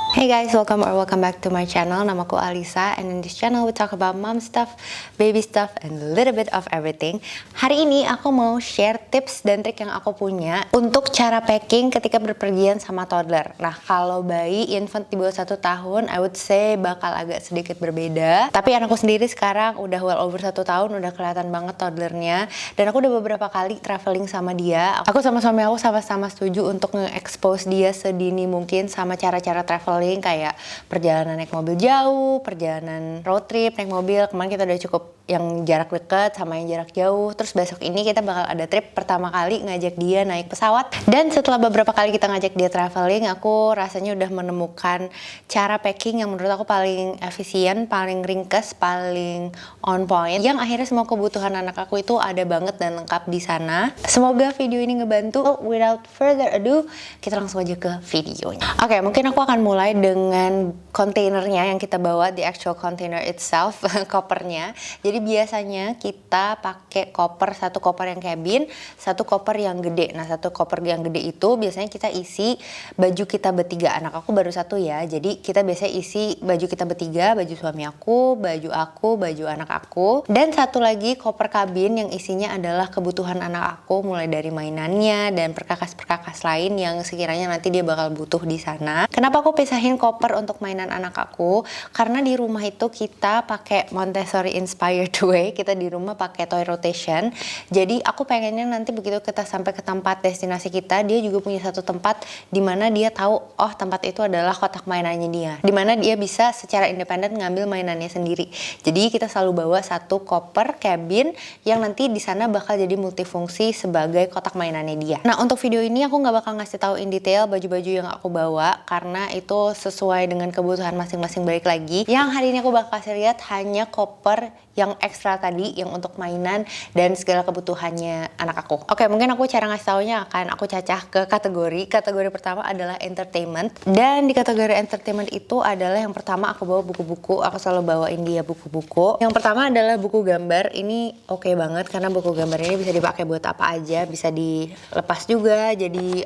Hey guys, welcome back to my channel. Namaku Alisa, and in this channel we talk about mom stuff, baby stuff, and a little bit of everything. Hari ini aku mau share tips dan trik yang aku punya untuk cara packing ketika berpergian sama toddler. Nah, kalau bayi infant di bawah 1 tahun, I would say bakal agak sedikit berbeda. Tapi anakku sendiri sekarang udah well over 1 tahun, udah kelihatan banget toddlernya. Dan aku udah beberapa kali traveling sama dia. Aku sama suami aku sama-sama setuju untuk nge-expose dia sedini mungkin sama cara-cara traveling, kayak perjalanan naik mobil jauh, perjalanan road trip naik mobil. Kemarin kita udah cukup yang jarak dekat sama yang jarak jauh. Terus besok ini kita bakal ada trip pertama kali ngajak dia naik pesawat. Dan setelah beberapa kali kita ngajak dia traveling, aku rasanya udah menemukan cara packing yang menurut aku paling efisien, paling ringkes, paling on point, yang akhirnya semua kebutuhan anak aku itu ada banget dan lengkap di sana. Semoga video ini ngebantu. Without further ado, kita langsung aja ke videonya. Oke, mungkin aku akan mulai dengan kontainernya yang kita bawa, the actual container itself, kopernya. Jadi biasanya kita pakai koper, satu koper yang cabin, satu koper yang gede. Nah, satu koper yang gede itu biasanya kita isi baju kita bertiga. Anak aku baru 1 ya, jadi kita biasanya isi baju kita bertiga, baju suami aku, baju anak aku. Dan satu lagi koper kabin yang isinya adalah kebutuhan anak aku, mulai dari mainannya dan perkakas-perkakas lain yang sekiranya nanti dia bakal butuh di sana. Kenapa aku pisahin koper untuk mainan anak aku? Karena di rumah itu kita pakai Montessori inspired way. Kita di rumah pakai toy rotation. Jadi aku pengennya nanti begitu kita sampai ke tempat destinasi kita, dia juga punya satu tempat di mana dia tahu, oh tempat itu adalah kotak mainannya dia, di mana dia bisa secara independen ngambil mainannya sendiri. Jadi kita selalu bawa satu koper cabin yang nanti di sana bakal jadi multifungsi sebagai kotak mainannya dia. Nah, untuk video ini aku nggak bakal ngasih tahu in detail baju-baju yang aku bawa karena itu sesuai dengan kebutuhan masing-masing. Balik lagi, yang hari ini aku bakal kasih lihat hanya koper yang ekstra tadi, yang untuk mainan dan segala kebutuhannya anak aku. Oke, mungkin aku cara ngasih taunya akan aku cacah ke kategori. Kategori pertama adalah entertainment, dan di kategori entertainment itu adalah yang pertama aku bawa buku-buku. Aku selalu bawain dia buku-buku. Yang pertama adalah buku gambar. Ini oke banget karena buku gambar ini bisa dipakai buat apa aja, bisa dilepas juga jadi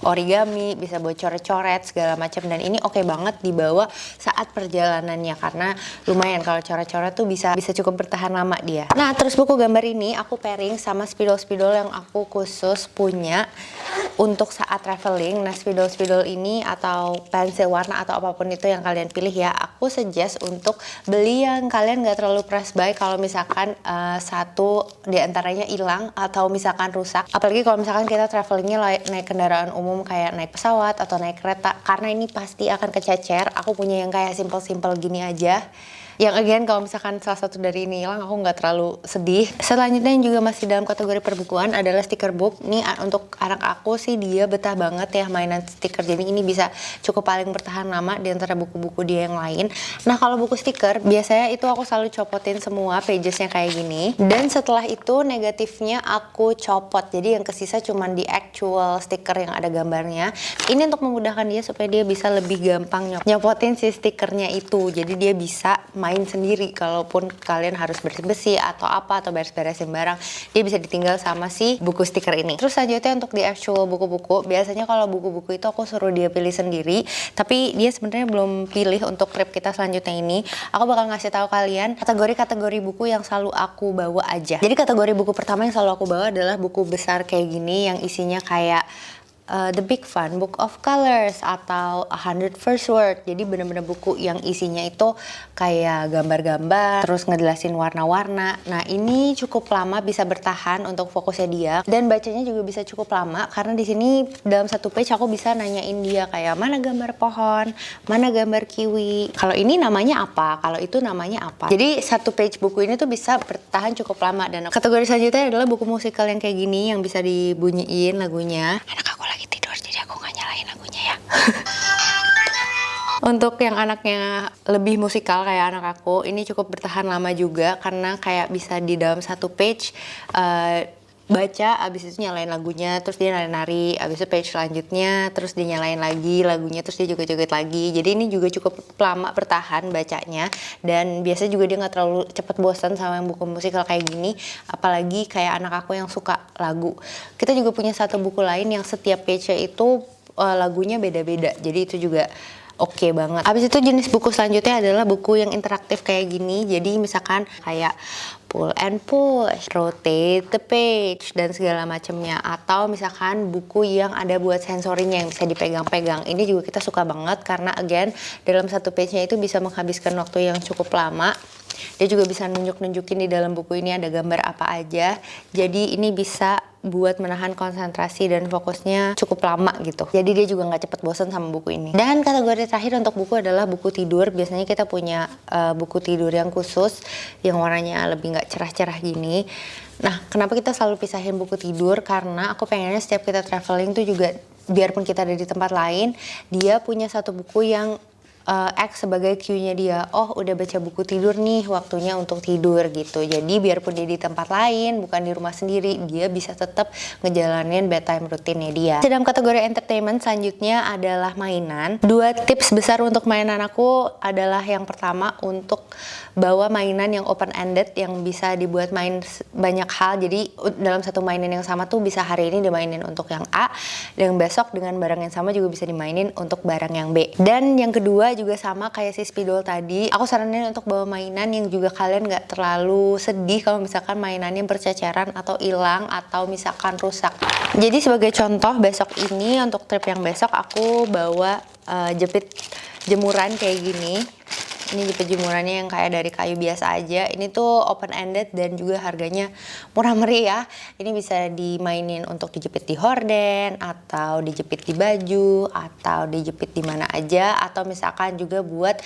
origami, bisa buat coret-coret segala macam, dan ini oke banget dibawa saat perjalanannya karena lumayan kalau coret-coret tuh bisa cukup bertahan lama dia. Nah, terus buku gambar ini aku pairing sama spidol-spidol yang aku khusus punya untuk saat traveling. Nah, spidol-spidol ini atau pensil warna atau apapun itu yang kalian pilih ya, aku suggest untuk beli yang kalian gak terlalu press buy kalau misalkan satu diantaranya hilang atau misalkan rusak. Apalagi kalau misalkan kita travelingnya naik kendaraan umum kayak naik pesawat atau naik kereta, karena ini pasti akan kececer. Aku punya yang kayak simple-simple gini aja, yang again kalau misalkan salah satu dari ini hilang aku nggak terlalu sedih. Selanjutnya yang juga masih dalam kategori perbukuan adalah sticker book. Ini untuk anak aku sih dia betah banget ya mainan stiker, jadi ini bisa cukup paling bertahan lama di antara buku-buku dia yang lain. Nah, kalau buku stiker biasanya itu aku selalu copotin semua pagesnya kayak gini, dan setelah itu negatifnya aku copot, jadi yang kesisa cuman di actual stiker yang ada gambarnya. Ini untuk memudahkan dia supaya dia bisa lebih gampang nyopotin si stikernya itu, jadi dia bisa main sendiri. Kalaupun kalian harus bersih-bersih atau apa atau beres-beresin barang, dia bisa ditinggal sama si buku stiker ini. Terus selanjutnya untuk di actual buku-buku, biasanya kalau buku-buku itu aku suruh dia pilih sendiri, tapi dia sebenarnya belum pilih untuk trip kita selanjutnya ini. Aku bakal ngasih tahu kalian kategori-kategori buku yang selalu aku bawa aja. Jadi kategori buku pertama yang selalu aku bawa adalah buku besar kayak gini yang isinya kayak The Big Fun Book of Colors atau 100 First Word. Jadi bener-bener buku yang isinya itu kayak gambar-gambar, terus ngejelasin warna-warna. Nah, ini cukup lama bisa bertahan untuk fokusnya dia, dan bacanya juga bisa cukup lama karena di sini dalam satu page aku bisa nanyain dia kayak mana gambar pohon, mana gambar kiwi, kalau ini namanya apa, kalau itu namanya apa. Jadi satu page buku ini tuh bisa bertahan cukup lama. Dan kategori selanjutnya adalah buku musikal yang kayak gini yang bisa dibunyiin lagunya. Anak aku lagi tidur jadi aku nggak nyalain lagunya ya. Untuk yang anaknya lebih musikal kayak anak aku, ini cukup bertahan lama juga karena kayak bisa di dalam satu page baca, abis itu nyalain lagunya, terus dia nari-nari, abis itu page selanjutnya, terus dia nyalain lagi lagunya, terus dia joget-joget lagi. Jadi ini juga cukup lama bertahan bacanya, dan biasanya juga dia nggak terlalu cepet bosan sama yang buku musikal kayak gini, apalagi kayak anak aku yang suka lagu. Kita juga punya satu buku lain yang setiap page-nya itu lagunya beda-beda, jadi itu juga oke banget. Habis itu jenis buku selanjutnya adalah buku yang interaktif kayak gini. Jadi misalkan kayak pull and push, rotate the page, dan segala macamnya. Atau misalkan buku yang ada buat sensorinya yang bisa dipegang-pegang. Ini juga kita suka banget karena again dalam satu page-nya itu bisa menghabiskan waktu yang cukup lama. Dia juga bisa nunjuk-nunjukin di dalam buku ini ada gambar apa aja. Jadi ini bisa buat menahan konsentrasi dan fokusnya cukup lama gitu. Jadi dia juga nggak cepet bosan sama buku ini. Dan kategori terakhir untuk buku adalah buku tidur. Biasanya kita punya buku tidur yang khusus yang warnanya lebih nggak cerah-cerah gini. Nah, kenapa kita selalu pisahin buku tidur? Karena aku pengennya setiap kita traveling tuh juga biarpun kita ada di tempat lain, dia punya satu buku yang act sebagai cue-nya dia. Oh, udah baca buku tidur nih, waktunya untuk tidur gitu. Jadi biarpun dia di tempat lain, bukan di rumah sendiri, dia bisa tetap ngejalanin bedtime rutinnya dia. Dalam kategori entertainment selanjutnya adalah mainan. 2 tips besar untuk mainan aku adalah yang pertama untuk bawa mainan yang open ended yang bisa dibuat main banyak hal. Jadi dalam satu mainan yang sama tuh bisa hari ini dimainin untuk yang A, dan besok dengan barang yang sama juga bisa dimainin untuk barang yang B. Dan yang kedua juga sama kayak si spidol tadi, aku saranin untuk bawa mainan yang juga kalian gak terlalu sedih kalau misalkan mainannya berceceran atau hilang atau misalkan rusak. Jadi sebagai contoh, besok ini untuk trip yang besok aku bawa jepit jemuran kayak gini. Ini jepit jemurannya yang kayak dari kayu biasa aja. Ini tuh open ended dan juga harganya murah meriah. Ini bisa dimainin untuk dijepit di horden, atau dijepit di baju, atau dijepit di mana aja, atau misalkan juga buat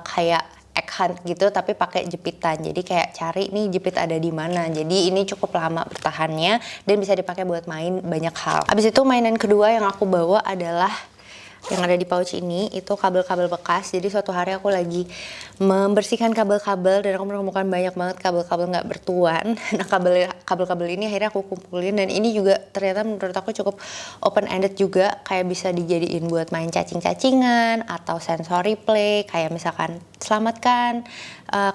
kayak egg hunt gitu tapi pakai jepitan. Jadi kayak cari nih jepit ada di mana. Jadi ini cukup lama bertahannya dan bisa dipakai buat main banyak hal. Abis itu mainan kedua yang aku bawa adalah yang ada di pouch ini, itu kabel-kabel bekas. Jadi suatu hari aku lagi membersihkan kabel-kabel dan aku menemukan banyak banget kabel-kabel nggak bertuan. Nah, kabel-kabel ini akhirnya aku kumpulin, dan ini juga ternyata menurut aku cukup open ended juga, kayak bisa dijadiin buat main cacing-cacingan atau sensory play, kayak misalkan selamatkan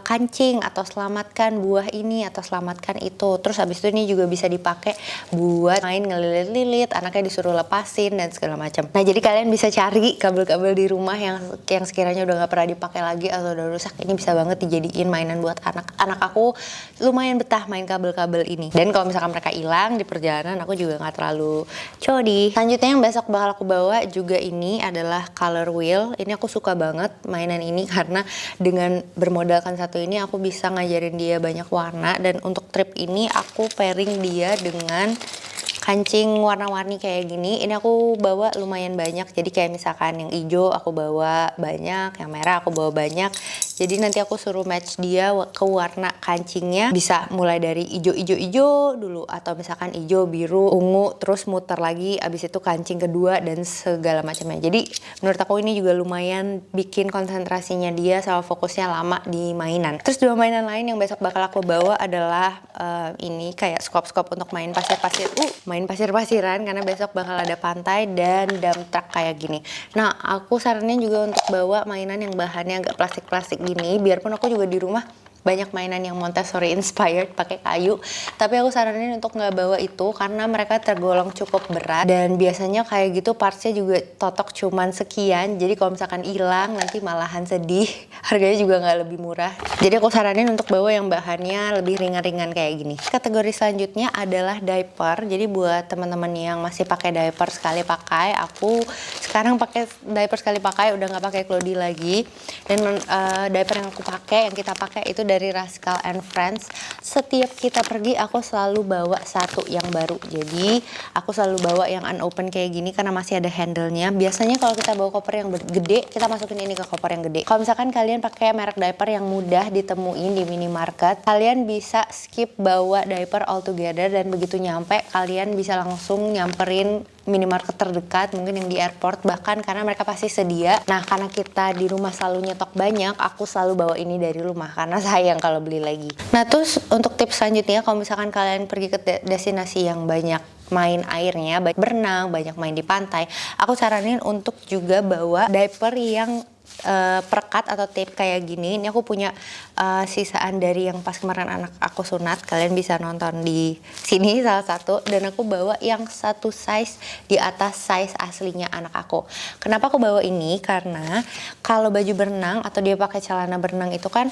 kancing, atau selamatkan buah ini, atau selamatkan itu. Terus habis itu ini juga bisa dipakai buat main ngelilit-lilit, anaknya disuruh lepasin dan segala macam. Nah, jadi kalian bisa cari kabel-kabel di rumah yang sekiranya udah nggak pernah dipakai lagi atau udah rusak, ini bisa banget dijadiin mainan buat anak aku. Lumayan betah main kabel-kabel ini. Dan kalau misalkan mereka hilang di perjalanan, aku juga nggak terlalu codi. Selanjutnya yang besok bakal aku bawa juga ini adalah color wheel. Ini aku suka banget mainan ini karena dengan bermodalkan satu ini aku bisa ngajarin dia banyak warna. Dan untuk trip ini aku pairing dia dengan kancing warna-warni kayak gini. Ini aku bawa lumayan banyak. Jadi kayak misalkan yang hijau aku bawa banyak, yang merah aku bawa banyak. Jadi nanti aku suruh match dia ke warna kancingnya. Bisa mulai dari hijau dulu, atau misalkan hijau, biru, ungu, terus muter lagi. Abis itu kancing kedua dan segala macamnya. Jadi menurut aku ini juga lumayan bikin konsentrasinya dia sama fokusnya lama di mainan. Terus 2 mainan lain yang besok bakal aku bawa adalah ini kayak skop-skop untuk main pasir-pasir. Main pasir-pasiran karena besok bakal ada pantai dan dump truck kayak gini. Nah, aku saranin juga untuk bawa mainan yang bahannya agak plastik-plastik gini, biarpun aku juga di rumah banyak mainan yang Montessori inspired pakai kayu, tapi aku saranin untuk nggak bawa itu karena mereka tergolong cukup berat, dan biasanya kayak gitu partsnya juga totok cuman sekian. Jadi kalau misalkan hilang nanti malahan sedih, harganya juga nggak lebih murah. Jadi aku saranin untuk bawa yang bahannya lebih ringan-ringan kayak gini. Kategori selanjutnya adalah diaper. Jadi buat teman-teman yang masih pakai diaper sekali pakai, aku sekarang pakai diaper sekali pakai, udah nggak pakai Clody lagi. Dan diaper yang aku pakai, yang kita pakai itu dari Rascal and Friends. Setiap kita pergi aku selalu bawa satu yang baru. Jadi aku selalu bawa yang unopen kayak gini karena masih ada handle-nya. Biasanya kalau kita bawa koper yang gede, kita masukin ini ke koper yang gede. Kalau misalkan kalian pakai merek diaper yang mudah ditemuin di minimarket, kalian bisa skip bawa diaper all together, dan begitu nyampe kalian bisa langsung nyamperin minimarket terdekat, mungkin yang di airport bahkan, karena mereka pasti sedia. Nah, karena kita di rumah selalu nyetok banyak, aku selalu bawa ini dari rumah karena sayang kalau beli lagi. Nah, terus untuk tips selanjutnya, kalau misalkan kalian pergi ke destinasi yang banyak main airnya, banyak berenang, banyak main di pantai, aku saranin untuk juga bawa diaper yang perekat atau tape kayak gini. Ini aku punya sisaan dari yang pas kemarin anak aku sunat. Kalian bisa nonton di sini salah satu. Dan aku bawa yang satu size di atas size aslinya anak aku. Kenapa aku bawa ini? Karena kalau baju berenang atau dia pakai celana berenang itu kan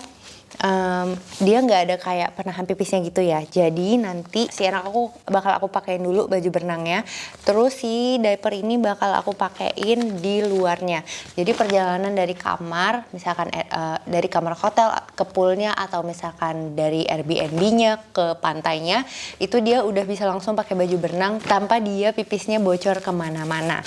dia nggak ada kayak penahan pipisnya gitu ya. Jadi nanti si anak aku bakal aku pakein dulu baju berenangnya. Terus si diaper ini bakal aku pakein di luarnya. Jadi perjalanan dari kamar, misalkan dari kamar hotel ke poolnya atau misalkan dari Airbnb-nya ke pantainya, itu dia udah bisa langsung pakai baju berenang tanpa dia pipisnya bocor kemana-mana.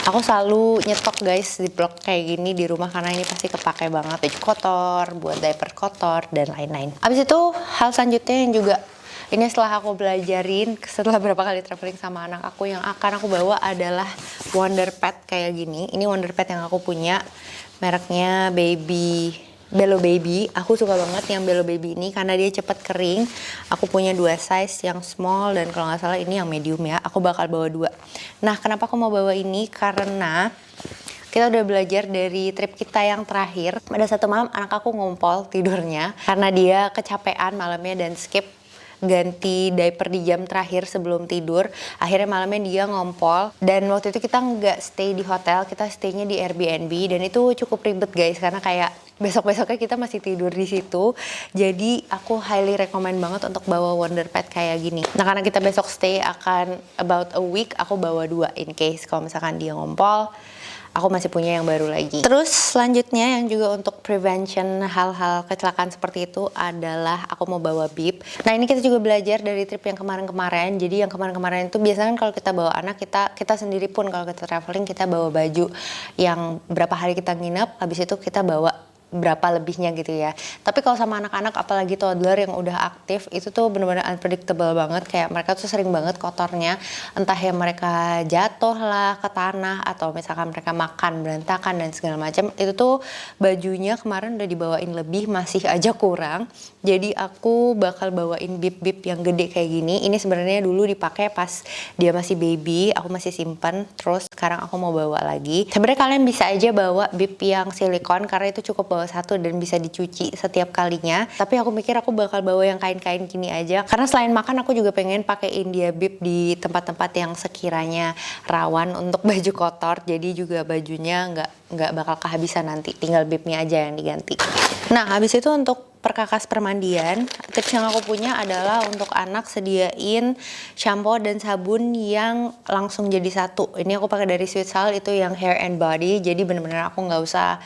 Aku selalu nyetok guys di blog kayak gini di rumah karena ini pasti kepake banget. Baju kotor, buat diaper kotor, dan lain-lain. Abis itu hal selanjutnya yang juga ini setelah aku belajarin, setelah berapa kali traveling sama anak aku, yang akan aku bawa adalah Wonder Pad kayak gini. Ini Wonder Pad yang aku punya, mereknya Bello Baby. Aku suka banget yang Bello Baby ini karena dia cepet kering. Aku punya 2 size, yang small dan kalau nggak salah ini yang medium ya. Aku bakal bawa 2. Nah, kenapa aku mau bawa ini? Karena kita udah belajar dari trip kita yang terakhir. Pada satu malam anak aku ngompol tidurnya karena dia kecapean malamnya dan skip ganti diaper di jam terakhir sebelum tidur. Akhirnya malamnya dia ngompol, dan waktu itu kita nggak stay di hotel, kita staynya di Airbnb, dan itu cukup ribet guys karena kayak besok-besoknya kita masih tidur di situ. Jadi aku highly recommend banget untuk bawa Wonder Pad kayak gini. Nah, karena kita besok stay akan about a week, aku bawa 2 in case kalau misalkan dia ngompol, aku masih punya yang baru lagi. Terus selanjutnya yang juga untuk prevention hal-hal kecelakaan seperti itu adalah aku mau bawa bib. Nah, ini kita juga belajar dari trip yang kemarin-kemarin. Jadi yang kemarin-kemarin itu biasanya kan kalau kita bawa anak, kita sendiri pun kalau kita traveling kita bawa baju yang berapa hari kita nginep, habis itu kita bawa berapa lebihnya gitu ya. Tapi kalau sama anak-anak apalagi toddler yang udah aktif, itu tuh bener-bener unpredictable banget. Kayak mereka tuh sering banget kotornya, entah ya mereka jatuh lah ke tanah atau misalkan mereka makan berantakan dan segala macam. Itu tuh bajunya kemarin udah dibawain lebih, masih aja kurang. Jadi aku bakal bawain bib-bib yang gede kayak gini. Ini sebenarnya dulu dipakai pas dia masih baby, aku masih simpen. Terus sekarang aku mau bawa lagi. Sebenarnya kalian bisa aja bawa bib yang silikon karena itu cukup bawa satu dan bisa dicuci setiap kalinya. Tapi aku mikir aku bakal bawa yang kain-kain gini aja karena selain makan aku juga pengen pakein dia bib di tempat-tempat yang sekiranya rawan untuk baju kotor. Jadi juga bajunya nggak bakal kehabisan nanti, tinggal bibnya aja yang diganti. Nah, habis itu untuk perkakas permandian, tips yang aku punya adalah untuk anak sediain shampoo dan sabun yang langsung jadi satu. Ini aku pakai dari Sweet Salt, itu yang hair and body, jadi bener-bener aku nggak usah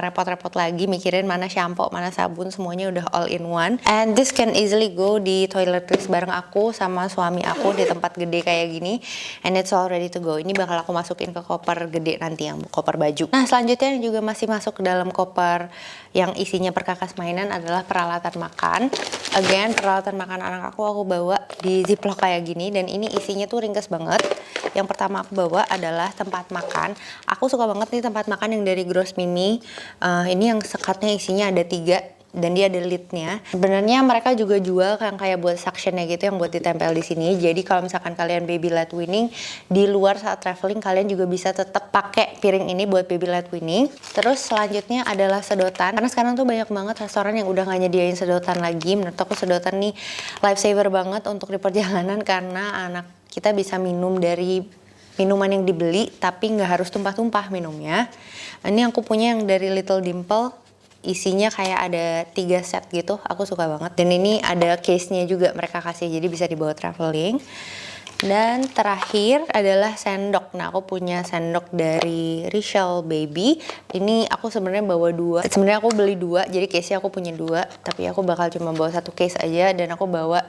repot-repot lagi mikirin mana shampoo, mana sabun, semuanya udah all in one. And this can easily go di toiletries bareng aku sama suami aku di tempat gede kayak gini. And it's all ready to go. Ini bakal aku masukin ke koper gede nanti, yang koper baju. Nah, selanjutnya yang juga masih masuk ke dalam koper yang isinya perkakas mainan adalah peralatan makan. Again, peralatan makan anak aku bawa di ziplock kayak gini, dan ini isinya tuh ringkas banget. Yang pertama aku bawa adalah tempat makan. Aku suka banget nih tempat makan yang dari Gross Mini. Ini yang sekatnya isinya ada 3 dan dia ada lidnya. Sebenarnya mereka juga jual yang kayak buat suctionnya gitu yang buat ditempel di sini. Jadi kalau misalkan kalian baby led weaning di luar saat traveling, kalian juga bisa tetap pakai piring ini buat baby led weaning. Terus selanjutnya adalah sedotan. Karena sekarang tuh banyak banget restoran yang udah gak nyediain sedotan lagi. Menurut aku sedotan nih lifesaver banget untuk di perjalanan karena anak kita bisa minum dari minuman yang dibeli tapi nggak harus tumpah-tumpah minumnya. Ini aku punya yang dari Little Dimple, isinya kayak ada 3 set gitu, aku suka banget. Dan ini ada case-nya juga mereka kasih, jadi bisa dibawa traveling. Dan terakhir adalah sendok. Nah, aku punya sendok dari Richelle Baby. Ini aku sebenarnya bawa 2. Sebenarnya aku beli 2, jadi case-nya aku punya 2. Tapi aku bakal cuma bawa 1 case aja dan aku bawa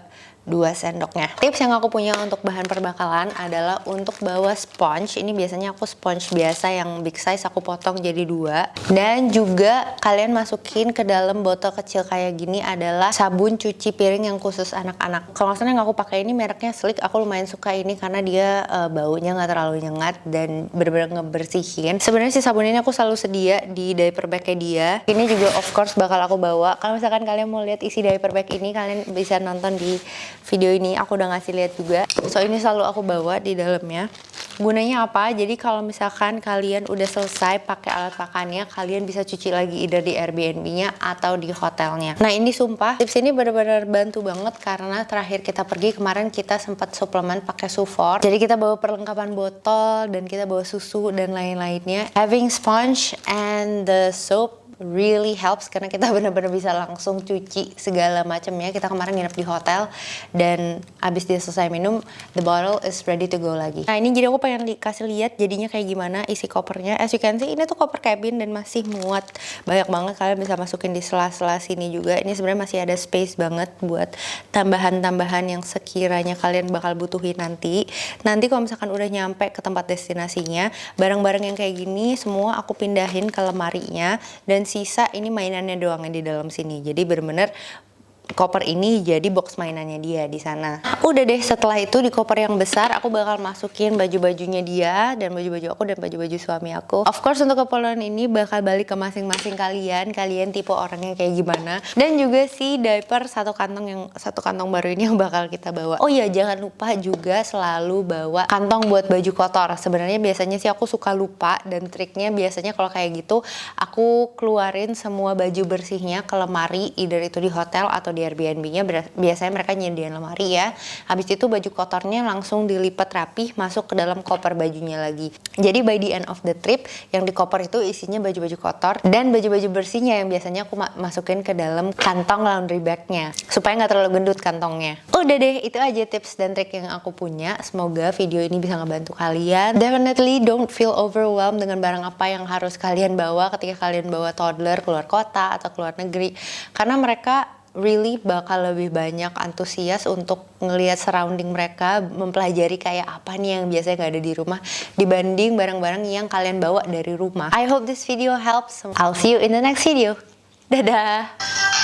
2 sendoknya. Tips yang aku punya untuk bahan perbakalan adalah untuk bawa sponge. Ini biasanya aku sponge biasa yang big size, aku potong jadi 2. Dan juga kalian masukin ke dalam botol kecil kayak gini adalah sabun cuci piring yang khusus anak-anak. Kalau nggak salah yang aku pakai ini mereknya Slick. Aku lumayan suka ini karena dia baunya nggak terlalu nyengat dan bener-bener ngebersihin. Sebenarnya si sabun ini aku selalu sedia di diaper bag-nya dia. Ini juga of course bakal aku bawa. Kalau misalkan kalian mau lihat isi diaper bag ini, kalian bisa nonton di video ini, aku udah ngasih lihat juga. So ini selalu aku bawa di dalamnya. Gunanya apa? Jadi kalau misalkan kalian udah selesai pakai alat makannya, kalian bisa cuci lagi either di Airbnb-nya atau di hotelnya. Nah ini sumpah, tips ini benar-benar bantu banget karena terakhir kita pergi kemarin kita sempat suplemen pakai Sufor. Jadi kita bawa perlengkapan botol dan kita bawa susu dan lain-lainnya. Having sponge and the soap really helps karena kita benar-benar bisa langsung cuci segala macamnya. Kita kemarin nginep di hotel dan abis dia selesai minum, the bottle is ready to go lagi. Nah ini jadi aku pengen kasih lihat jadinya kayak gimana isi kopernya. As you can see, ini tuh koper cabin dan masih muat banyak banget. Kalian bisa masukin di sela-sela sini juga. Ini sebenarnya masih ada space banget buat tambahan-tambahan yang sekiranya kalian bakal butuhin nanti. Nanti kalau misalkan udah nyampe ke tempat destinasinya, barang-barang yang kayak gini semua aku pindahin ke lemarinya dan sisa ini mainannya doang yang di dalam sini. Jadi bener-bener koper ini jadi box mainannya dia di sana. Udah deh, setelah itu di koper yang besar aku bakal masukin baju-bajunya dia dan baju-baju aku dan baju-baju suami aku. Of course untuk keperluan ini bakal balik ke masing-masing kalian. Kalian tipe orangnya kayak gimana. Dan juga si diaper satu kantong baru ini yang bakal kita bawa. Oh iya, jangan lupa juga selalu bawa kantong buat baju kotor. Sebenarnya biasanya sih aku suka lupa dan triknya biasanya kalau kayak gitu aku keluarin semua baju bersihnya ke lemari, either itu di hotel atau di Airbnb-nya. Biasanya mereka nyediain lemari ya. Habis itu baju kotornya langsung dilipat rapih masuk ke dalam koper bajunya lagi. Jadi by the end of the trip yang di koper itu isinya baju-baju kotor dan baju-baju bersihnya yang biasanya aku masukin ke dalam kantong laundry bag-nya supaya nggak terlalu gendut kantongnya. Udah deh, itu aja tips dan trik yang aku punya. Semoga video ini bisa ngebantu kalian. Definitely don't feel overwhelmed dengan barang apa yang harus kalian bawa ketika kalian bawa toddler keluar kota atau keluar negeri, karena mereka really bakal lebih banyak antusias untuk ngelihat surrounding mereka, mempelajari kayak apa nih yang biasanya nggak ada di rumah dibanding barang-barang yang kalian bawa dari rumah. I hope this video helps. I'll see you in the next video. Dadah!